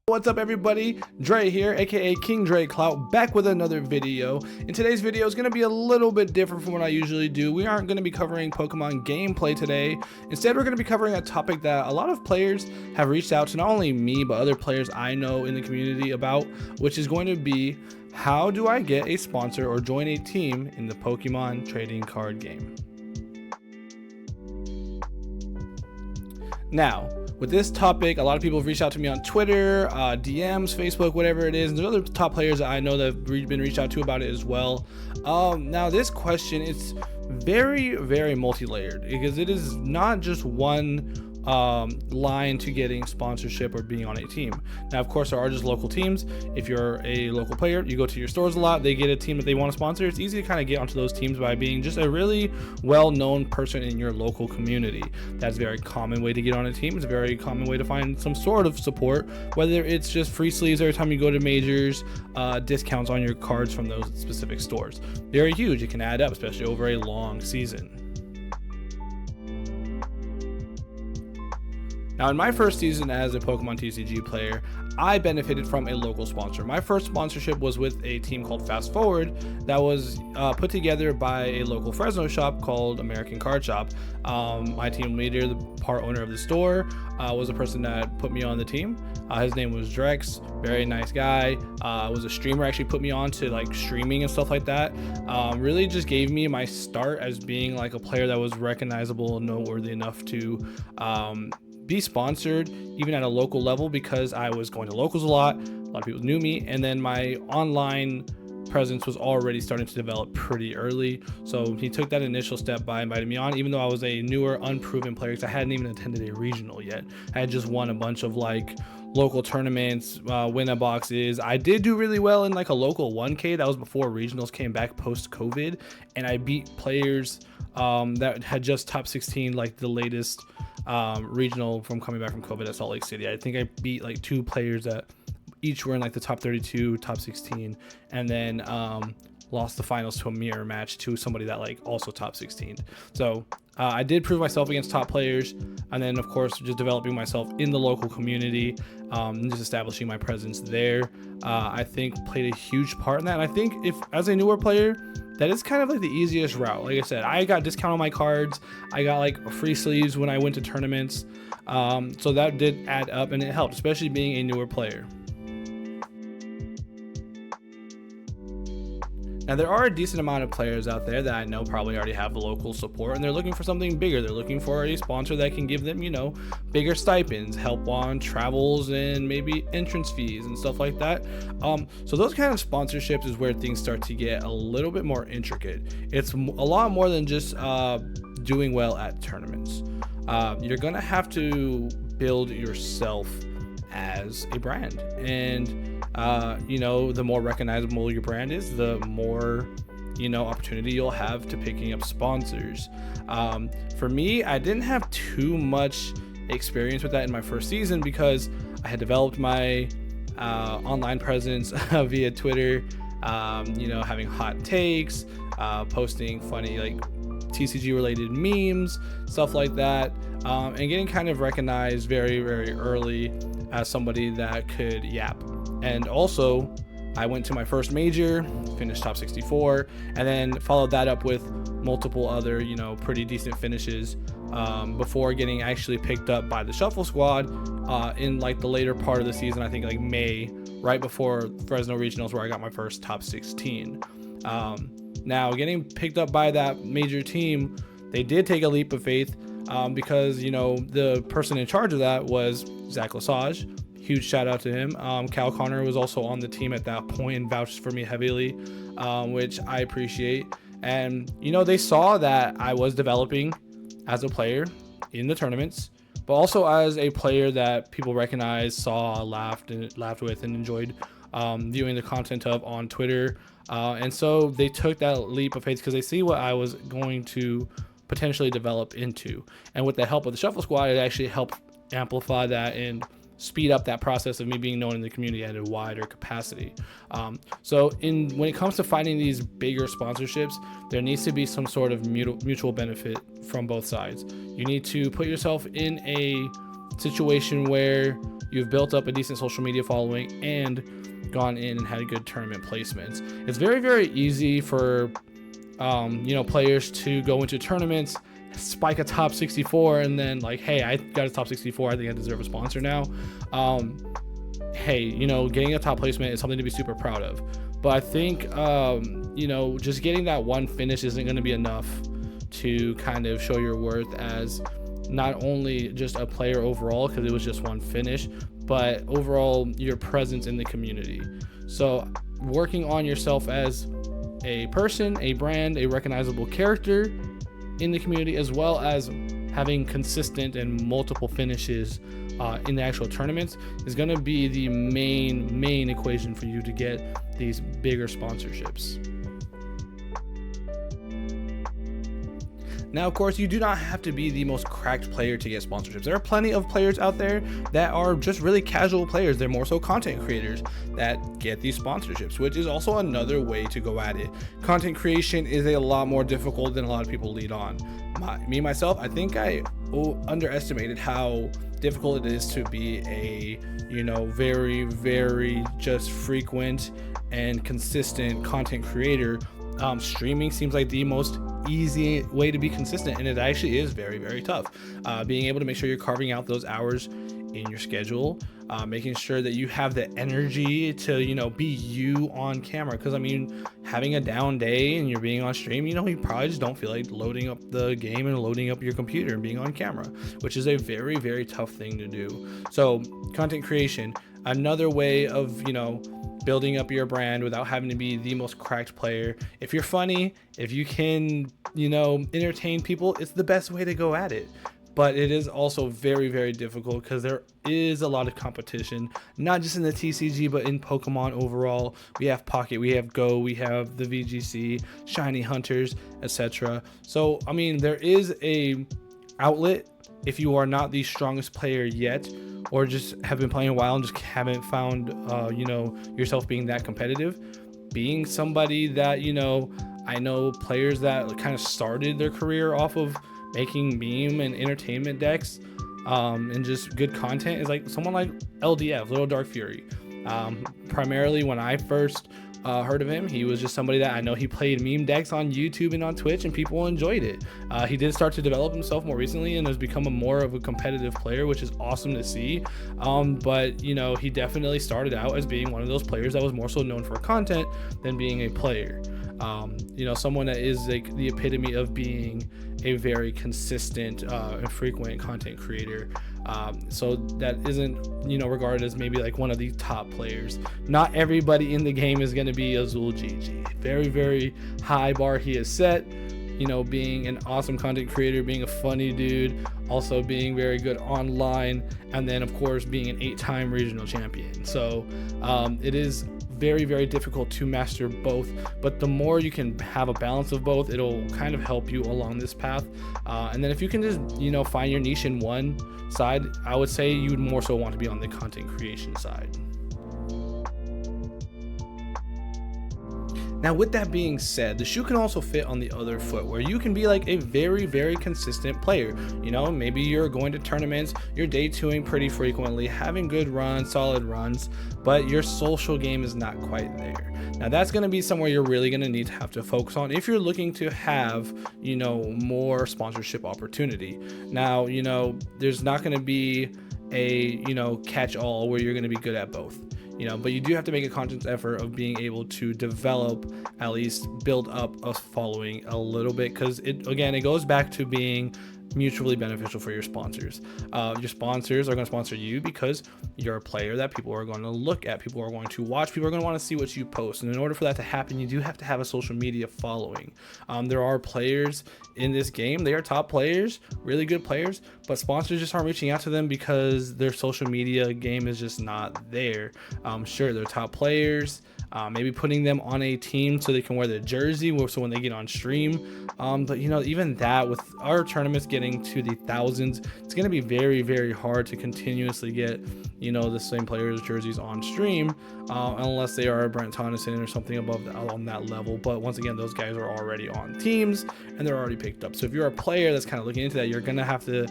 What's up everybody, Dre here, aka King Dre Clout, back with another video. And today's video is going to be a little bit different from what I usually do. We aren't going to be covering Pokemon gameplay today. Instead, we're going to be covering a topic that a lot of players have reached out to not only me, but other players I know in the community about, which is going to be, how do I get a sponsor or join a team in the Pokemon trading card game? Now, with this topic, a lot of people have reached out to me on Twitter, DMs, Facebook, whatever it is. And there's other top players that I know that have been reached out to about it as well. Now, this question is very, very multi-layered because it is not just one line to getting sponsorship or being on a team. Now, of course, there are just local teams. If you're a local player, you go to your stores a lot, they get a team that they want to sponsor. It's easy to kind of get onto those teams by being just a really well-known person in your local community. That's a very common way to get on a team. It's a very common way to find some sort of support, whether it's just free sleeves every time you go to majors, discounts on your cards from those specific stores. Very huge. It can add up, especially over a long season. Now, in my first season as a Pokemon TCG player, I benefited from a local sponsor. My first sponsorship was with a team called Fast Forward that was put together by a local Fresno shop called American Card Shop. My team leader, the part owner of the store, was the person that put me on the team. His name was Drex, very nice guy. Was a streamer, actually put me on to like streaming and stuff like that. Really just gave me my start as being like a player that was recognizable and noteworthy enough to be sponsored even at a local level, because I was going to locals a lot of people knew me, and then my online presence was already starting to develop pretty early. So he took that initial step by inviting me on, even though I was a newer, unproven player, because I hadn't even attended a regional yet. I had just won a bunch of like local tournaments, win boxes. I did do really well in like a local 1K. That was before regionals came back post COVID, and I beat players that had just top 16, like the latest regional from coming back from COVID at Salt Lake City. I think I beat like 2 players that each were in like the top 32, top 16, and then lost the finals to a mirror match to somebody that like also top 16. So I did prove myself against top players, and then of course just developing myself in the local community, and just establishing my presence there, I think played a huge part in that. And I think if as a newer player, that is kind of like the easiest route. Like I said, I got discount on my cards. I got like free sleeves when I went to tournaments. So that did add up, and it helped, especially being a newer player. Now, there are a decent amount of players out there that I know probably already have local support, and they're looking for something bigger. They're looking for a sponsor that can give them, you know, bigger stipends, help on travels, and maybe entrance fees and stuff like that. So those kind of sponsorships is where things start to get a little bit more intricate. It's a lot more than just doing well at tournaments. You're gonna have to build yourself as a brand, and you know, the more recognizable your brand is, the more, you know, opportunity you'll have to picking up sponsors. For me, I didn't have too much experience with that in my first season, because I had developed my online presence via Twitter, you know, having hot takes, posting funny like TCG related memes, stuff like that, and getting kind of recognized very, very early as somebody that could yap. And also, I went to my first major, finished top 64, and then followed that up with multiple other, you know, pretty decent finishes before getting actually picked up by the Shuffle Squad in like the later part of the season. I think like May, right before Fresno Regionals, where I got my first top 16. Now, getting picked up by that major team, they did take a leap of faith, because, you know, the person in charge of that was Zach Lesage. Huge shout out to him. Cal Connor was also on the team at that point and vouched for me heavily, which I appreciate. And, you know, they saw that I was developing as a player in the tournaments, but also as a player that people recognized, saw, laughed with, and enjoyed viewing the content of on Twitter. And so they took that leap of faith because they see what I was going to potentially develop into. And with the help of the Shuffle Squad, it actually helped amplify that and speed up that process of me being known in the community at a wider capacity. So when it comes to finding these bigger sponsorships, there needs to be some sort of mutual benefit from both sides. You need to put yourself in a situation where you've built up a decent social media following and gone in and had good tournament placements. It's very, very easy for players to go into tournaments, spike a top 64, and then like, hey, I got a top 64, I think I deserve a sponsor now. Hey, getting a top placement is something to be super proud of. But I think, just getting that one finish isn't going to be enough to kind of show your worth as not only just a player overall, because it was just one finish, but overall your presence in the community. So working on yourself as a person, a brand, a recognizable character in the community, as well as having consistent and multiple finishes in the actual tournaments is going to be the main equation for you to get these bigger sponsorships. Now, of course, you do not have to be the most cracked player to get sponsorships. There are plenty of players out there that are just really casual players. They're more so content creators that get these sponsorships, which is also another way to go at it. Content creation is a lot more difficult than a lot of people lead on. Myself, I think I underestimated how difficult it is to be a, very, very just frequent and consistent content creator. Streaming seems like the most easy way to be consistent, and it actually is very, very tough. Being able to make sure you're carving out those hours in your schedule, making sure that you have the energy to be you on camera, because having a down day and you're being on stream, you probably just don't feel like loading up the game and loading up your computer and being on camera, which is a very, very tough thing to do. So content creation, another way of building up your brand without having to be the most cracked player. If you're funny, if you can entertain people, it's the best way to go at it. But it is also very, very difficult because there is a lot of competition, not just in the TCG, but in Pokemon overall. We have Pocket, we have Go, we have the VGC, Shiny Hunters, etc. So, there is a outlet if you are not the strongest player yet, or just have been playing a while and just haven't found, yourself being that competitive. Being somebody that, I know players that kind of started their career off of making meme and entertainment decks and just good content, is like someone like LDF, LittleDarkFury. Primarily when I first heard of him, he was just somebody that I know he played meme decks on YouTube and on Twitch, and people enjoyed it. He did start to develop himself more recently and has become more of a competitive player, which is awesome to see. But he definitely started out as being one of those players that was more so known for content than being a player. Someone that is like the epitome of being a very consistent and frequent content creator. So that isn't, regarded as maybe like one of the top players. Not everybody in the game is going to be AzulGG. Very, very high bar he has set. Being an awesome content creator, being a funny dude, also being very good online, and then of course being an 8-time regional champion. So it is very, very difficult to master both, but the more you can have a balance of both, it'll kind of help you along this path. And then if you can just find your niche in one side, I would say you would more so want to be on the content creation side. Now, with that being said, the shoe can also fit on the other foot, where you can be like a very, very consistent player. Maybe you're going to tournaments, you're day twoing pretty frequently, having good runs, solid runs, but your social game is not quite there. Now, that's going to be somewhere you're really going to need to have to focus on if you're looking to have, more sponsorship opportunity. Now, there's not going to be a, catch-all where you're going to be good at both. But you do have to make a conscious effort of being able to develop, at least build up a following a little bit, because it goes back to being mutually beneficial for your sponsors. Your sponsors are going to sponsor you because you're a player that people are going to look at, people are going to watch, people are going to want to see what you post. And in order for that to happen, you do have to have a social media following. There are players in this game, they are top players, really good players, but sponsors just aren't reaching out to them because their social media game is just not there. Sure, they're top players, maybe putting them on a team so they can wear the jersey so when they get on stream, but even that, with our tournaments getting to the thousands, it's going to be very, very hard to continuously get the same players' jerseys on stream, unless they are Brent Tonisson or something above on that level. But once again, those guys are already on teams and they're already picked up. So if you're a player that's kind of looking into that, you're going to have to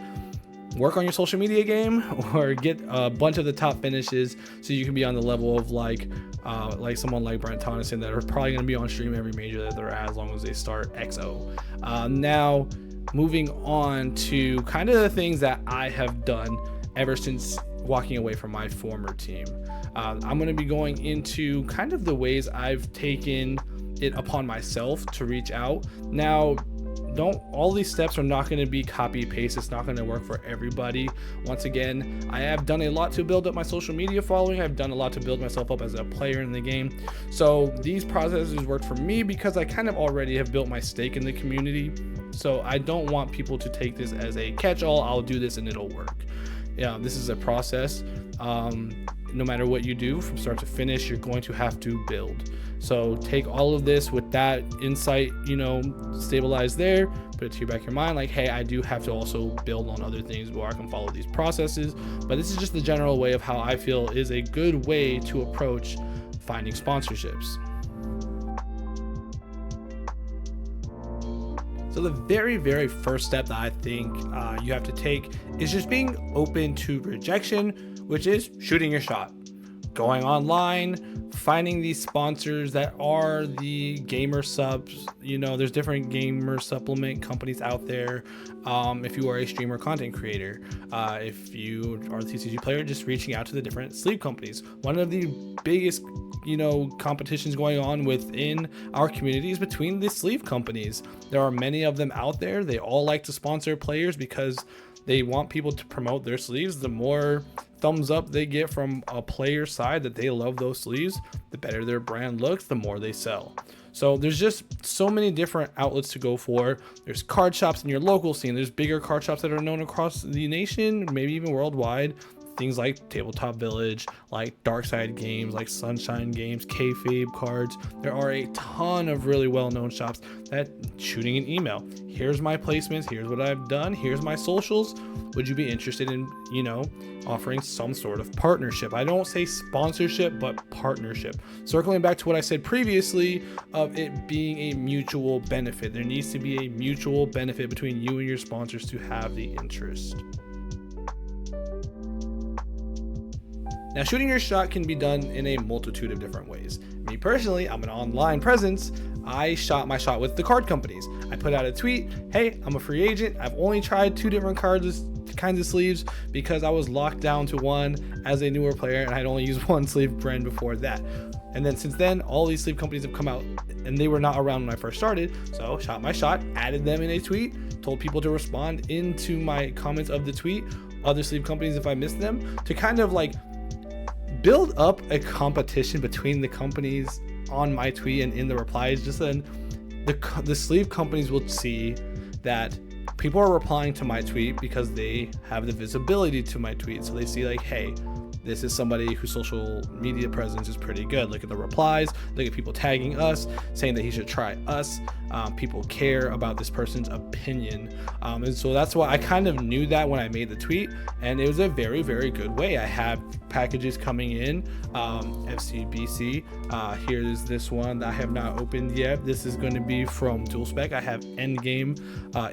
work on your social media game or get a bunch of the top finishes so you can be on the level of like someone like Brent Tonisson that are probably going to be on stream every major that they're at as long as they start XO. Now, moving on to kind of the things that I have done ever since walking away from my former team. I'm going to be going into kind of the ways I've taken it upon myself to reach out. Now, all these steps are not going to be copy paste. It's not going to work for everybody. Once again, I have done a lot to build up my social media following. I've done a lot to build myself up as a player in the game. So these processes work for me because I kind of already have built my stake in the community. So I don't want people to take this as a catch-all. I'll do this and it'll work. Yeah, this is a process. No matter what you do from start to finish, you're going to have to build. So take all of this with that insight, stabilize there, put it to your back of your mind, like, hey, I do have to also build on other things where I can follow these processes. But this is just the general way of how I feel is a good way to approach finding sponsorships. So the very, very first step that I think you have to take is just being open to rejection, which is shooting your shot, going online, finding these sponsors that are the gamer subs. There's different gamer supplement companies out there. If you are a streamer content creator, if you are a TCG player, just reaching out to the different sleeve companies. One of the biggest competitions going on within our community is between the sleeve companies. There are many of them out there. They all like to sponsor players because they want people to promote their sleeves. The more thumbs up they get from a player side that they love those sleeves, the better their brand looks, the more they sell. So there's just so many different outlets to go for. There's card shops in your local scene. There's bigger card shops that are known across the nation, maybe even worldwide. Things like Tabletop Village, like Darkside Games, like Sunshine Games, Kayfabe Cards. There are a ton of really well-known shops that shooting an email. Here's my placements. Here's what I've done. Here's my socials. Would you be interested in, offering some sort of partnership? I don't say sponsorship, but partnership. Circling back to what I said previously of it being a mutual benefit. There needs to be a mutual benefit between you and your sponsors to have the interest. Now, shooting your shot can be done in a multitude of different ways. Me personally, I'm an online presence. I shot my shot with the card companies. I put out a tweet, hey, I'm a free agent. I've only tried 2 different kinds of sleeves because I was locked down to one as a newer player and I'd only used one sleeve brand before that. And then since then, all these sleeve companies have come out and they were not around when I first started. So shot my shot, added them in a tweet, told people to respond into my comments of the tweet, other sleeve companies if I missed them, to kind of like build up a competition between the companies on my tweet and in the replies. Just then the sleeve companies will see that people are replying to my tweet because they have the visibility to my tweet. So they see like, hey, this is somebody whose social media presence is pretty good. Look at the replies, look at people tagging us, saying that he should try us. People care about this person's opinion. And so that's why I kind of knew that when I made the tweet, and it was a very, very good way. I have packages coming in, FCBC. Here's this one that I have not opened yet. This is going to be from Dual Spec. I have Endgame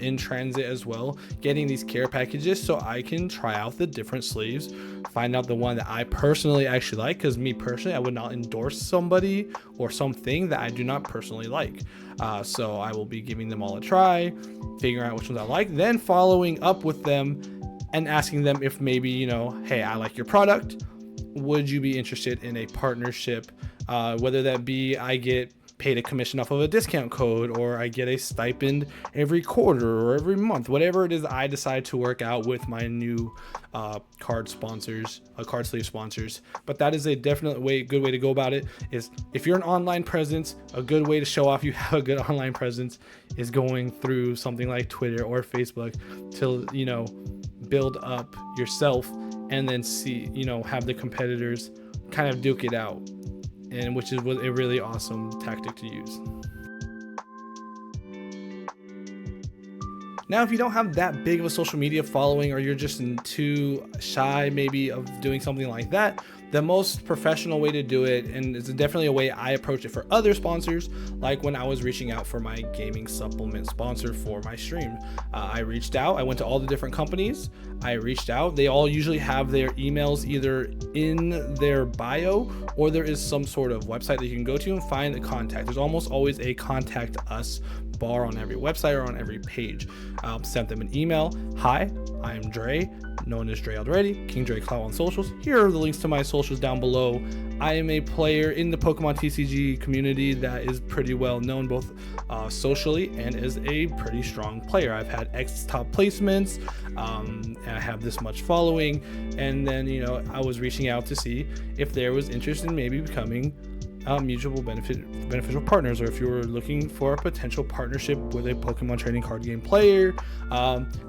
in transit as well, getting these care packages so I can try out the different sleeves, find out the one that I personally actually like, because me personally, I would not endorse somebody or something that I do not personally like. So I will be giving them all a try, figuring out which ones I like, then following up with them and asking them if maybe, hey, I like your product. Would you be interested in a partnership? Whether that be I get paid a commission off of a discount code, or I get a stipend every quarter or every month, whatever it is I decide to work out with my new card sleeve sponsors. But that is a definite good way to go about it. Is if you're an online presence, a good way to show off you have a good online presence is going through something like Twitter or Facebook to build up yourself, and then see have the competitors kind of duke it out, and which is a really awesome tactic to use. Now, if you don't have that big of a social media following, or you're just too shy maybe of doing something like that, the most professional way to do it, and it's definitely a way I approach it for other sponsors, like when I was reaching out for my gaming supplement sponsor for my stream. I reached out, I went to all the different companies, I reached out. They all usually have their emails either in their bio, or there is some sort of website that you can go to and find a contact. There's almost always a contact us bar on every website or on every page. Sent them an email. Hi, I'm Dre, known as Dre already, King Dre Cloud on socials. Here are the links to my socials down below. I am a player in the Pokemon TCG community that is pretty well known both socially and is a pretty strong player. I've had X top placements, and I have this much following, and then I was reaching out to see if there was interest in maybe becoming mutual beneficial partners, or if you were looking for a potential partnership with a Pokemon trading card game player.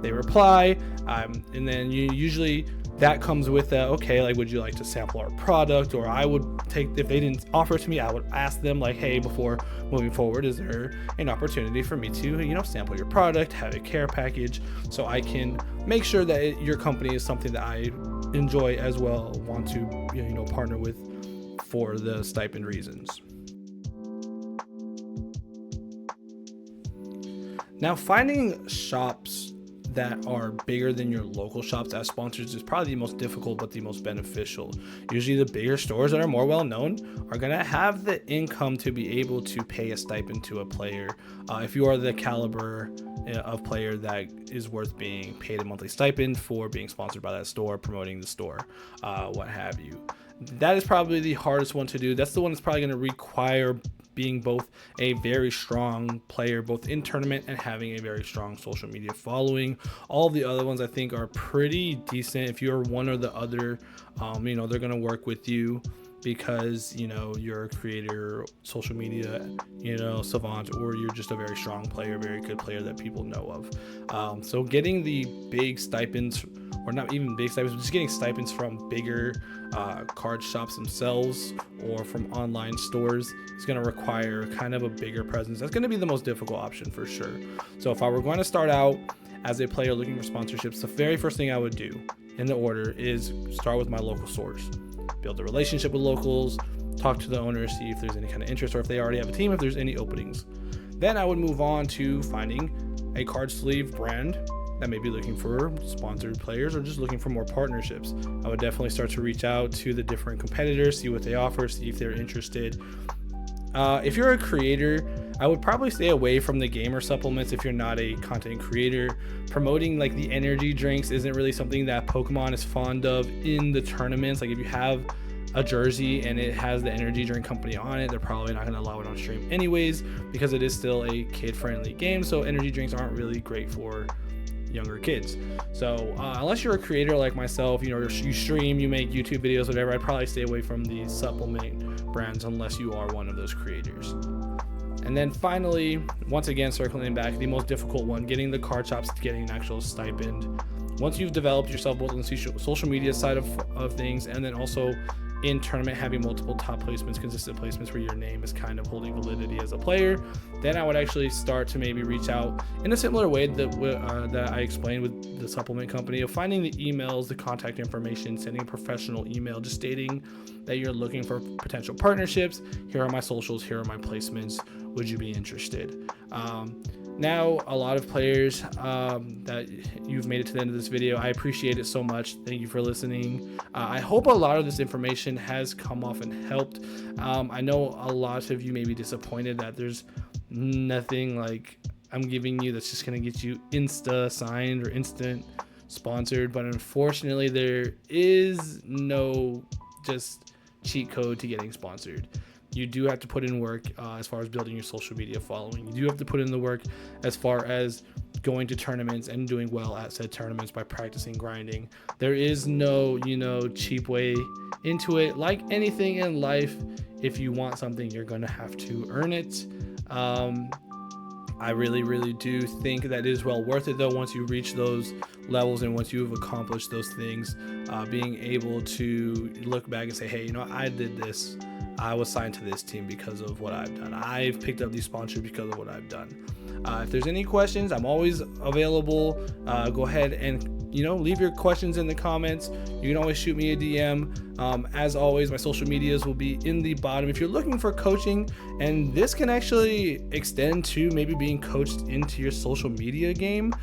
They reply, and then usually that comes with okay, like, would you like to sample our product? Or I would take, if they didn't offer it to me, I would ask them like, hey, before moving forward, is there an opportunity for me to sample your product, have a care package, so I can make sure that your company is something that I enjoy as well, want to partner with for the stipend reasons. Now, finding shops that are bigger than your local shops as sponsors is probably the most difficult but the most beneficial. Usually the bigger stores that are more well known are going to have the income to be able to pay a stipend to a player. If you are the caliber of player that is worth being paid a monthly stipend for being sponsored by that store, promoting the store, what have you. That is probably the hardest one to do. That's the one that's probably going to require being both a very strong player, both in tournament and having a very strong social media following. All of the other ones I think are pretty decent. If you're one or the other, they're going to work with you because you're a creator, social media savant, or you're just a very strong player, very good player that people know of. So getting the big stipends, or not even big stipends, but just getting stipends from bigger card shops themselves or from online stores is going to require kind of a bigger presence. That's going to be the most difficult option for sure. So if I were going to start out as a player looking for sponsorships, the very first thing I would do in the order is start with my local stores. Build a relationship with locals, talk to the owners, see if there's any kind of interest, or if they already have a team, if there's any openings. Then I would move on to finding a card sleeve brand that may be looking for sponsored players or just looking for more partnerships. I would definitely start to reach out to the different competitors, see what they offer, see if they're interested. If you're a creator, I would probably stay away from the gamer supplements if you're not a content creator. Promoting like the energy drinks isn't really something that Pokemon is fond of in the tournaments. Like if you have a jersey and it has the energy drink company on it, they're probably not going to allow it on stream anyways, because it is still a kid-friendly game. So energy drinks aren't really great for younger kids. So unless you're a creator like myself, you stream, you make YouTube videos, whatever, I'd probably stay away from the supplement brands unless you are one of those creators. And then finally, once again, circling back, the most difficult one, getting the card shops, getting an actual stipend. Once you've developed yourself both on the social media side of things, and then also in tournament having multiple top placements, consistent placements where your name is kind of holding validity as a player, then I would actually start to maybe reach out in a similar way that I explained with the supplement company, of finding the emails, the contact information, sending a professional email just stating that you're looking for potential partnerships. Here are my socials, here are my placements, would you be interested? Now, a lot of players that you've made it to the end of this video, I appreciate it so much. Thank you for listening. I hope a lot of this information has come off and helped. I know a lot of you may be disappointed that there's nothing like I'm giving you that's just going to get you insta signed or instant sponsored, but unfortunately there is no just cheat code to getting sponsored. You do have to put in work as far as building your social media following. You do have to put in the work as far as going to tournaments and doing well at said tournaments by practicing grinding. There is no, cheap way into it. Like anything in life, if you want something, you're going to have to earn it. I really, really do think that it is well worth it, though, once you reach those levels and once you've accomplished those things, being able to look back and say, hey, I did this. I was signed to this team because of what I've done. I've picked up these sponsors because of what I've done. If there's any questions, I'm always available. Go ahead and leave your questions in the comments. You can always shoot me a DM. As always, my social medias will be in the bottom. If you're looking for coaching, and this can actually extend to maybe being coached into your social media game.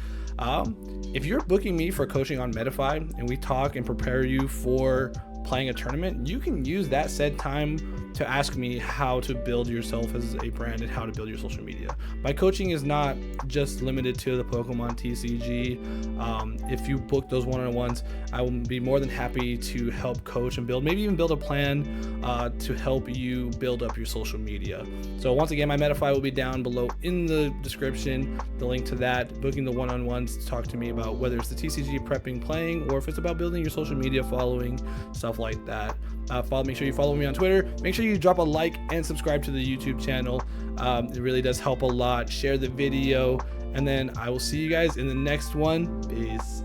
If you're booking me for coaching on Metafy and we talk and prepare you for playing a tournament, you can use that said time to ask me how to build yourself as a brand and how to build your social media. My coaching is not just limited to the Pokemon TCG. If you book those one-on-ones, I will be more than happy to help coach and build, maybe even build a plan to help you build up your social media. So once again, my Metafy will be down below in the description, the link to that. Booking the one-on-ones to talk to me about whether it's the TCG prepping, playing, or if it's about building your social media following, stuff like that. Make sure you follow me on Twitter. Make sure you drop a like and subscribe to the YouTube channel. It really does help a lot. Share the video, and then I will see you guys in the next one. Peace.